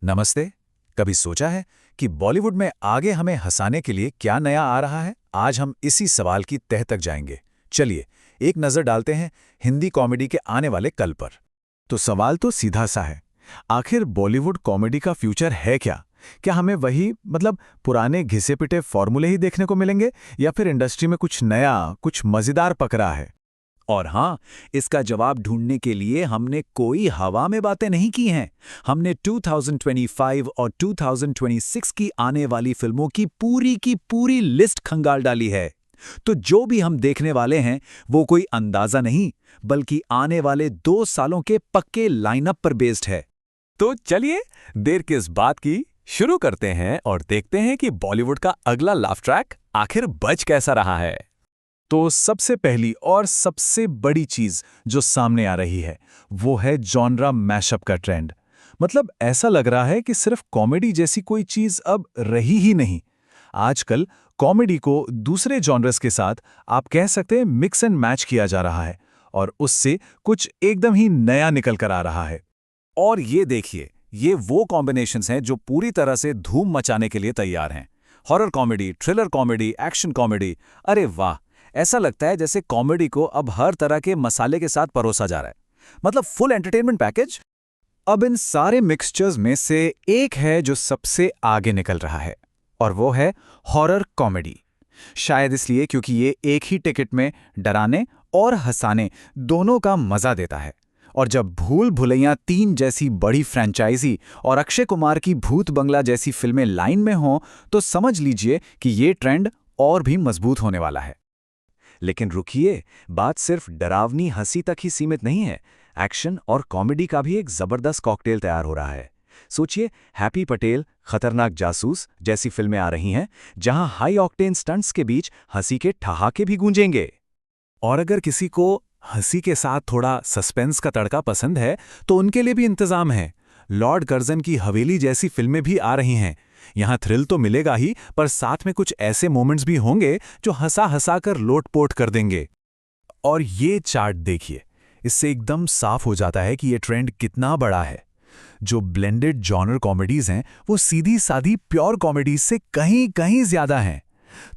नमस्ते। कभी सोचा है कि बॉलीवुड में आगे हमें हंसाने के लिए क्या नया आ रहा है? आज हम इसी सवाल की तह तक जाएंगे। चलिए एक नज़र डालते हैं हिंदी कॉमेडी के आने वाले कल पर। तो सवाल तो सीधा सा है, आखिर बॉलीवुड कॉमेडी का फ्यूचर है क्या? क्या हमें वही पुराने घिसे पिटे फॉर्मूले ही देखने को मिलेंगे, या फिर इंडस्ट्री में कुछ नया, कुछ मज़ेदार पक रहा है? और हाँ, इसका जवाब ढूंढने के लिए हमने कोई हवा में बातें नहीं की हैं। हमने 2025 और 2026 की आने वाली फिल्मों की पूरी लिस्ट खंगाल डाली है। तो जो भी हम देखने वाले हैं वो कोई अंदाजा नहीं, बल्कि आने वाले 2 सालों के पक्के लाइनअप पर बेस्ड है। तो चलिए देर किस बात की, शुरू करते हैं और देखते हैं कि बॉलीवुड का अगला लाफ ट्रैक आखिर बज कैसा रहा है। तो सबसे पहली और सबसे बड़ी चीज जो सामने आ रही है वो है जॉनरा मैशअप का ट्रेंड। ऐसा लग रहा है कि सिर्फ कॉमेडी जैसी कोई चीज अब रही ही नहीं। आजकल कॉमेडी को दूसरे जॉनर्स के साथ आप कह सकते हैं मिक्स एंड मैच किया जा रहा है, और उससे कुछ एकदम ही नया निकल कर आ रहा है। और ये देखिए, ये वो कॉम्बिनेशंस हैं जो पूरी तरह से धूम मचाने के लिए तैयार हैं। Horror comedy, thriller comedy, action comedy. अरे वाह, ऐसा लगता है जैसे कॉमेडी को अब हर तरह के मसाले के साथ परोसा जा रहा है। Full entertainment package. अब इन सारे मिक्सचर्स में से एक है जो सबसे आगे निकल रहा है, और वो है हॉरर कॉमेडी। शायद इसलिए क्योंकि ये एक ही टिकट में डराने और हंसाने दोनों का मजा देता है। और जब भूल भुलैया 3 जैसी बड़ी फ्रेंचाइजी और अक्षय कुमार की भूत बंगला जैसी फिल्में लाइन में हों, तो समझ लीजिए कि ये ट्रेंड और भी मजबूत होने वाला है। लेकिन रुकिए, बात सिर्फ डरावनी हंसी तक ही सीमित नहीं है। एक्शन और कॉमेडी का भी एक जबरदस्त कॉकटेल तैयार हो रहा है। सोचिए, हैप्पी पटेल, खतरनाक जासूस जैसी फिल्में आ रही हैं, जहां हाई ऑक्टेन स्टंट्स के बीच हंसी के ठहाके भी गूंजेंगे। और अगर किसी को हंसी के साथ थोड़ा सस्पेंस का तड़का पसंद है, तो उनके लिए भी इंतजाम है। लॉर्ड कर्जन की हवेली जैसी फिल्में भी आ रही हैं। यहां थ्रिल तो मिलेगा ही, पर साथ में कुछ ऐसे मोमेंट्स भी होंगे जो हंसा हंसा कर लोटपोट कर देंगे। और ये चार्ट देखिए, इससे एकदम साफ हो जाता है कि ये ट्रेंड कितना बड़ा है। जो ब्लेंडेड जॉनर कॉमेडीज हैं वो सीधी सादी प्योर कॉमेडीज से कहीं कहीं ज्यादा हैं।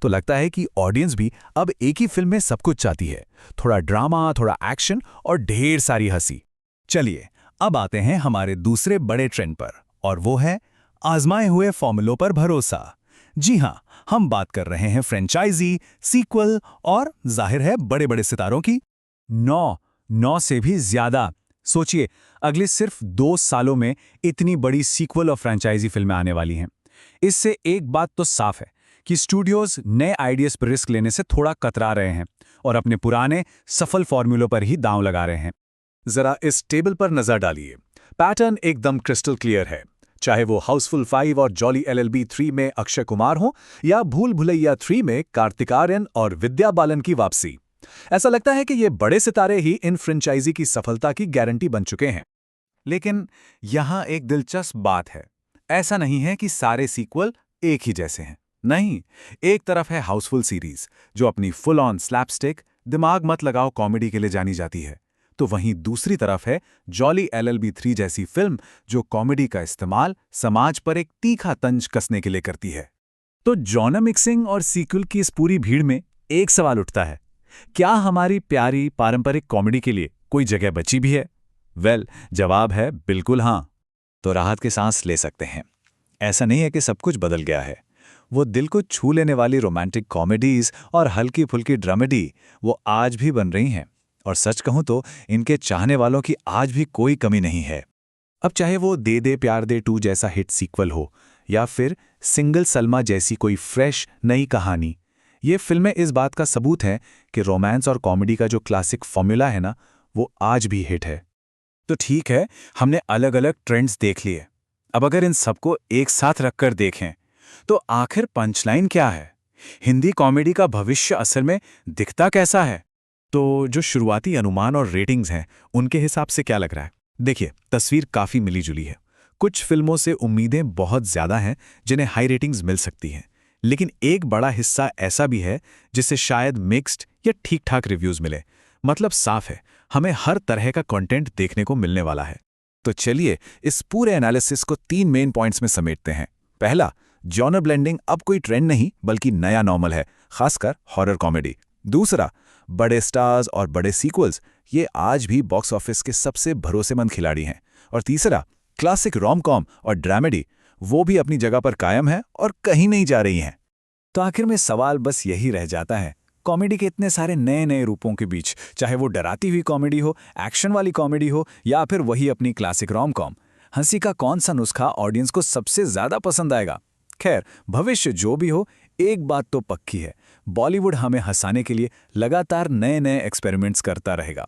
तो लगता है कि ऑडियंस भी अब एक ही फिल्म में सब कुछ चाहती है, थोड़ा ड्रामा, थोड़ा एक्शन और ढेर सारी हंसी। चलिए अब आते हैं हमारे दूसरे बड़े ट्रेंड पर, और वो है आजमाए हुए फॉर्मूलों पर भरोसा। जी हां, हम बात कर रहे हैं फ्रेंचाइजी, सीक्वल और जाहिर है बड़े बड़े सितारों की। 9 से भी ज्यादा। सोचिए, अगले सिर्फ 2 सालों में इतनी बड़ी सीक्वल और फ्रेंचाइजी फिल्में आने वाली हैं। इससे एक बात तो साफ है कि स्टूडियोज नए आइडियाज पर रिस्क लेने से थोड़ा कतरा रहे हैं और अपने पुराने सफल फॉर्मूलों पर ही दांव लगा रहे हैं। जरा इस टेबल पर नजर डालिए। पैटर्न एकदम क्रिस्टल क्लियर है। चाहे वो हाउसफुल 5 और जॉली LLB 3 में अक्षय कुमार हो, या भूल भुलैया 3 में कार्तिक आर्यन और विद्या बालन की वापसी। ऐसा लगता है कि ये बड़े सितारे ही इन फ्रेंचाइजी की सफलता की गारंटी बन चुके हैं। लेकिन यहां एक दिलचस्प बात है। ऐसा नहीं है कि सारे सीक्वल एक ही जैसे हैं। नहीं, एक तरफ है हाउसफुल सीरीज जो अपनी फुल ऑन स्लैपस्टिक, दिमाग मत लगाओ कॉमेडी के लिए जानी जाती है। तो वहीं दूसरी तरफ है जॉली LLB 3 जैसी फिल्म जो कॉमेडी का इस्तेमाल समाज पर एक तीखा तंज कसने के लिए करती है। तो जॉनर मिक्सिंग और सीक्वल की इस पूरी भीड़ में एक सवाल उठता है, क्या हमारी प्यारी पारंपरिक कॉमेडी के लिए कोई जगह बची भी है? जवाब है बिल्कुल हां। तो राहत की सांस ले सकते हैं। ऐसा नहीं है कि सब कुछ बदल गया है। वो दिल को छू लेने वाली रोमांटिक कॉमेडीज और हल्की फुल्की ड्रामेडी वो आज भी बन रही हैं, और सच कहूं तो इनके चाहने वालों की आज भी कोई कमी नहीं है। अब चाहे वो दे दे प्यार दे 2 जैसा हिट सीक्वल हो, या फिर सिंगल सलमा जैसी कोई फ्रेश नई कहानी, ये फिल्में इस बात का सबूत हैं कि रोमांस और कॉमेडी का जो क्लासिक फॉर्मूला है ना, वो आज भी हिट है। तो ठीक है, हमने अलग अलग ट्रेंड्स देख लिए। अब अगर इन सबको एक साथ रखकर देखें, तो आखिर पंचलाइन क्या है? हिंदी कॉमेडी का भविष्य असल में दिखता कैसा है? तो जो शुरुआती अनुमान और रेटिंग्स हैं, उनके हिसाब से क्या लग रहा है? देखिए, तस्वीर काफी मिलीजुली है। कुछ फिल्मों से उम्मीदें बहुत ज्यादा हैं जिन्हें हाई रेटिंग्स मिल सकती हैं, लेकिन एक बड़ा हिस्सा ऐसा भी है जिसे शायद मिक्स्ड या ठीक ठाक रिव्यूज मिले। साफ है, हमें हर तरह का कंटेंट देखने को मिलने वाला है। तो चलिए इस पूरे एनालिसिस को 3 मेन पॉइंट्स में समेटते हैं। पहला, जॉनर ब्लेंडिंग अब कोई ट्रेंड नहीं बल्कि नया नॉर्मल है, खासकर हॉरर कॉमेडी। दूसरा, बड़े स्टार्स और बड़े सीक्वल्स ये आज भी बॉक्स ऑफिस के सबसे भरोसेमंद खिलाड़ी हैं। और तीसरा, क्लासिक रोम कॉम और ड्रामेडी वो भी अपनी जगह पर कायम है और कहीं नहीं जा रही हैं। तो आखिर में सवाल बस यही रह जाता है, कॉमेडी के इतने सारे नए नए रूपों के बीच, चाहे वो डराती हुई कॉमेडी हो, एक्शन वाली कॉमेडी हो या फिर वही अपनी क्लासिक रोम कॉम, हंसी का कौन सा नुस्खा ऑडियंस को सबसे ज्यादा पसंद आएगा? खैर, भविष्य जो भी हो, एक बात तो पक्की है, बॉलीवुड हमें हंसाने के लिए लगातार नए नए एक्सपेरिमेंट्स करता रहेगा।